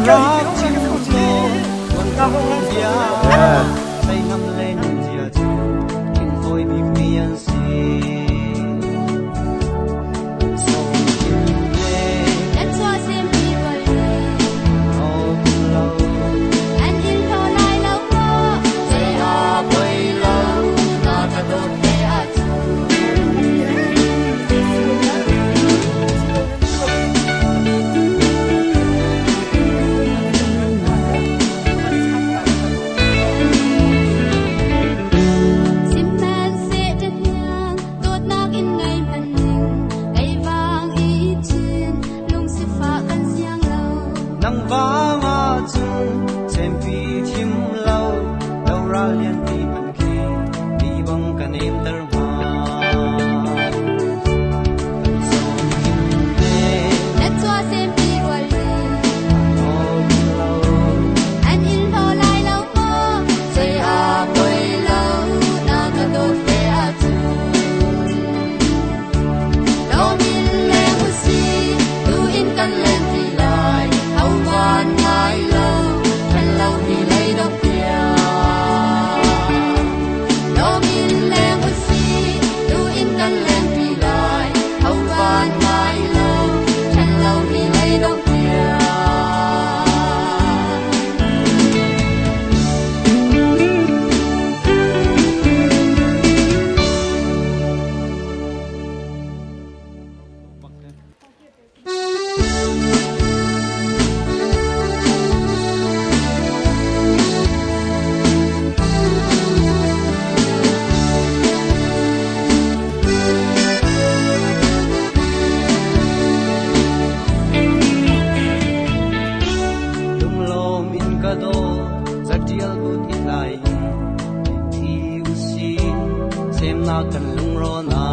rock chim tô con không bia say năm lên chia chu kinh phôi bị miên si nang vanga chung sem pi thim lo lo ra lian pi an khi đi bang kan em dar ma let's was sem pi wal an in ho lai lo mo say a boy lo na ka do fe a tu lo min le hu si tu in kan len ti lai van ngai lâu thân lâu thì lấy đâu kia lo min leng u si tu in kan leng pi lai hau van ngai lâu thân lâu thì lấy đâu kia na kan lung ro na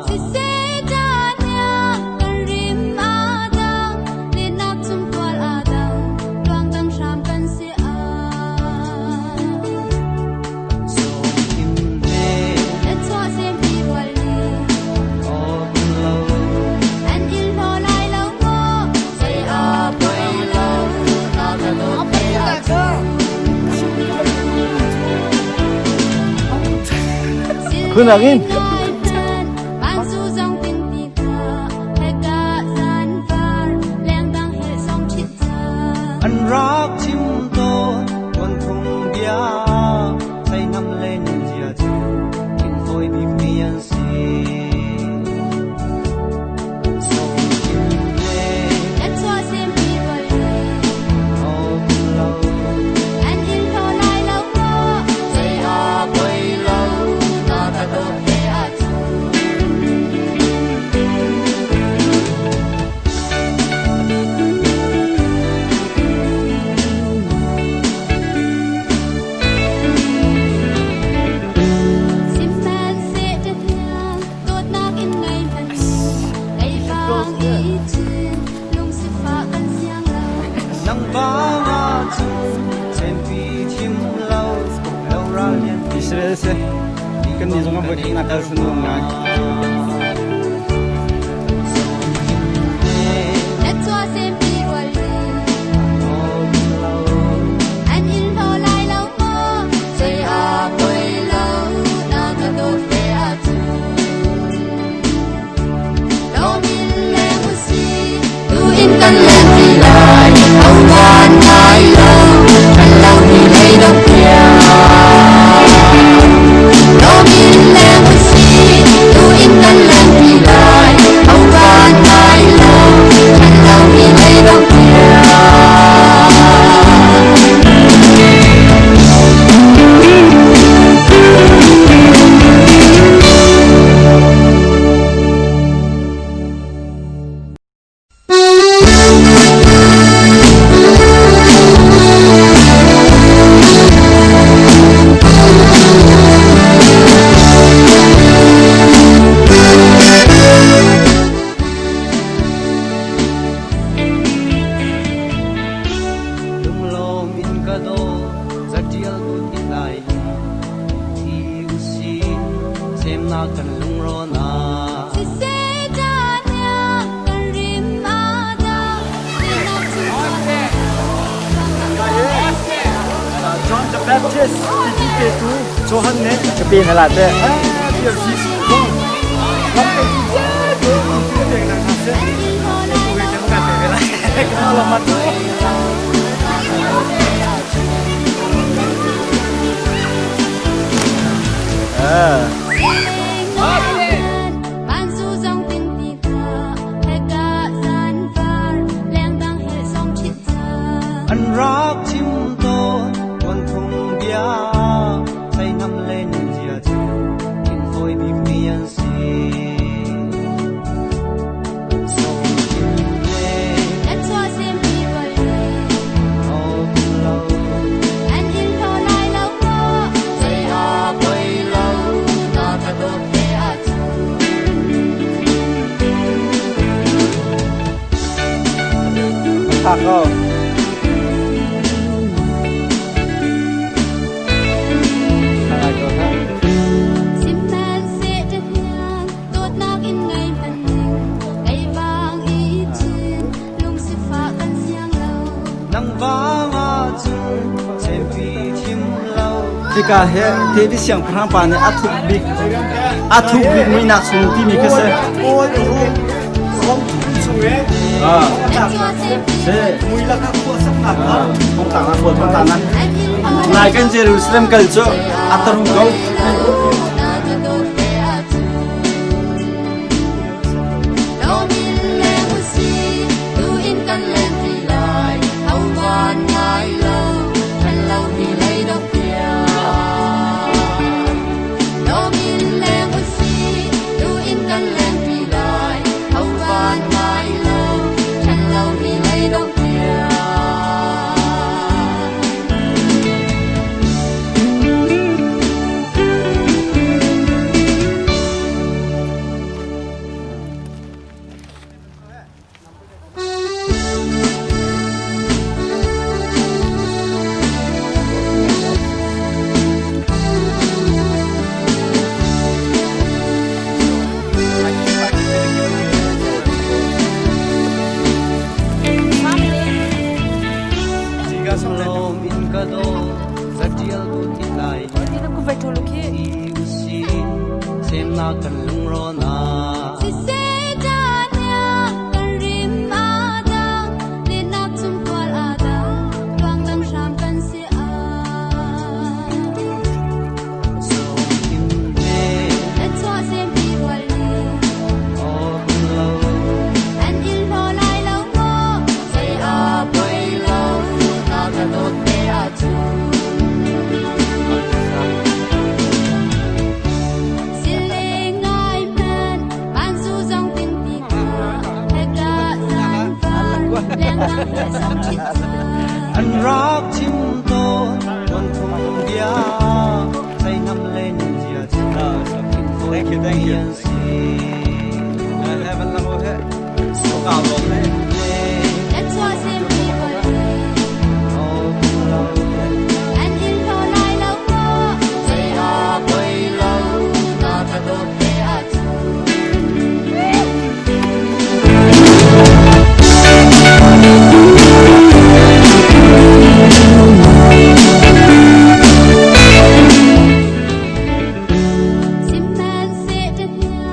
si se ta nya kan rim a dang ni nak chum kwal a dang tuang dang sham kan se a so kim ne let's was sem pi wal ni oh lo an il ho lai lo mo say a boy lo na ka do pe a tu Kunangin. Anh rock chim tô con thùng bia say năm lên chia chu kinh phôi bị miên si so kim ne let's was sem pi wal oh lo an in ho lai lo mo say a boy lo na ka do pe a tu sim man se te thiang tot nak in ngai man ai vang i chin lung si fa kan siang lo nang vanga chung sem pi thim lo lo ra lian pi Israel kan ni zonga boy na dal sun nga let's was sem pi wal oh lo an in ho lai lo mo say a boy lo na ka do fe a tu lo min le hu si tu in kan le ti lai hau van ngai lo thân lâu thì lấy đâu kia lo min le hu si tu in kan le ti lai hau van ngai lo thân lâu thì lấy đâu kia 좋았네. 그때 날라때. 아, 역시 좀. Kalau mati. Ban su dòng tin tì thơ Hãy cả gian phar Leng đăng hệ song chít thơ อันรักทิมโตวันทุ่งเบียใช้น้ำเล่นเจียจูกินฝอยบีเมียนสีส่งกินเล่ Em cho xem đi vời lệ เอาเรา Anh in thơ lại lâu mơ Dây à quay lâu Ta thật đột thế à chú Thật không? Sim man sẽ chất nhang Tốt nạc in ngày phần hình Ngày vàng ý chín Lung sẽ phá căn xiang lâu นังว้างอาจูเซฟีทิมเรา Tika he tevi siang prang pa ne athuk big mi na sung ti mi kase. Ah, Em cho xem đi seมุยละค่ะพวกสักหนัก thong ta na ko thong ta na. Anh in thơ Nai kan Jerusalem kal cho atarum go. Ta thật đột thế à chú Đâu min leng u si Tu in căn lên thì lại Hầu van ngài lâu Thân lâu thì lấy đốc kia Đâu min leng u si Tu in căn lên thì lại Hầu van ngài lâu Thân lâu thì lấy đốc kia Tiga sang le. โลมินกะโดสัจเจียลบุติไล Hindi ko ba tulog eh? อีอุสิเซมนากันลุงรอนา Si se janya kan rim adang Li nak chum kwal adang Luang dang sham kan si a ส่งกินเล่ Et chua sem pi wal ni เอาเรา An il ho lai lau mo Say a boy lau Na ka dot te a chu Si le ngai man Ban su dòng tin tì thơ He ka zan van Leng dang he song chít thơ อันรักทิมโตวันทุ่งเบียใช้น้ำเล่นเจียจูกินฝอย Thank you, บี thank เมี you. ยนสี Have a lamo he. So ka lo le. Et chua sem pi wal ni เอาเรา An in ho lai lau mo Say a boy lau Na ka dot te a chu Sim man sẽ chất nhang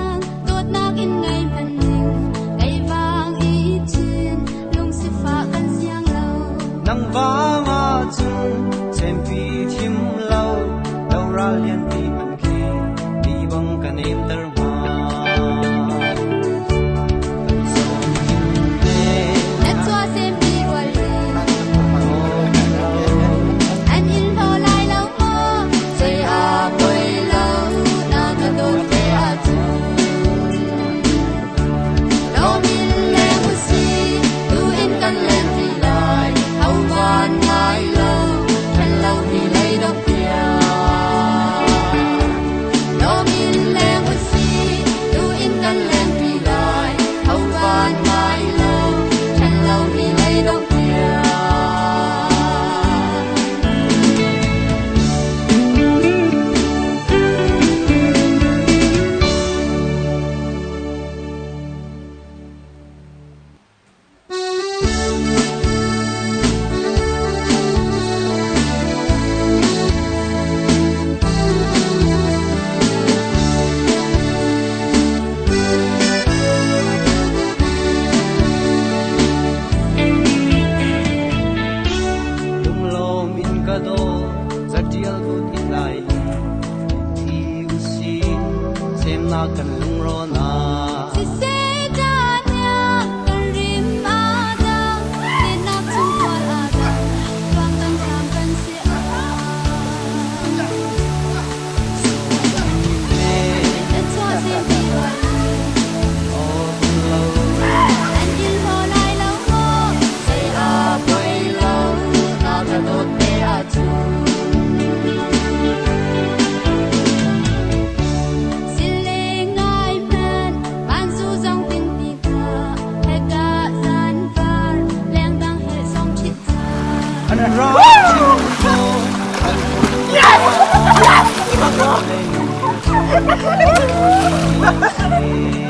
anh rõ chim tô anh không biết